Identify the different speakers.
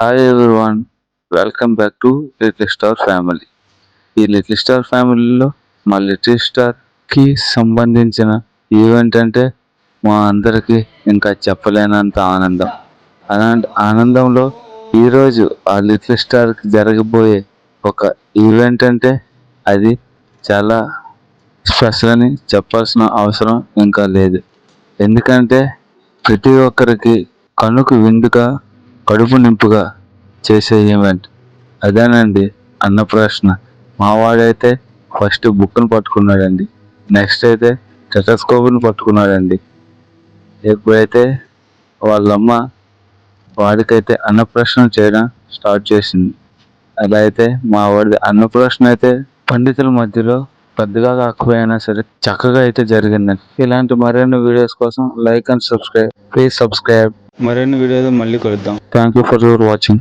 Speaker 1: Hi everyone, welcome back to little star family. ఈ little star ఫ్యామిలీలో మా little స్టార్కి సంబంధించిన ఈవెంట్ అంటే మా అందరికీ ఇంకా చెప్పలేనంత ఆనందం. అలాంటి ఆనందంలో ఈరోజు ఆ లిటిల్ స్టార్కి జరగబోయే ఒక ఈవెంట్ అంటే అది చాలా స్పెషల్ అని చెప్పాల్సిన అవసరం ఇంకా లేదు. ఎందుకంటే ప్రతి ఒక్కరికి కనుకు విందుగా కడుపు నింపుగా చేసే ఈవెంట్ అదేనండి అన్నప్రాసన. మావాడైతే ఫస్ట్ బుక్ను పట్టుకున్నాడండి, నెక్స్ట్ అయితే టెటస్కోప్ని పట్టుకున్నాడండి. ఎప్పుడైతే వాళ్ళమ్మ వాడికైతే అన్నప్రాసన చేయడం స్టార్ట్ చేసింది. అలా అయితే మా వాడి అన్నప్రాసన అయితే పండితుల మధ్యలో పెద్దగా కాకపోయినా సరే చక్కగా అయితే జరిగిందండి. ఇలాంటి మరిన్ని వీడియోస్ కోసం like and subscribe, please subscribe. మరిన్ని వీడియోలు మళ్ళీ కలుద్దాం. Thank you for your watching.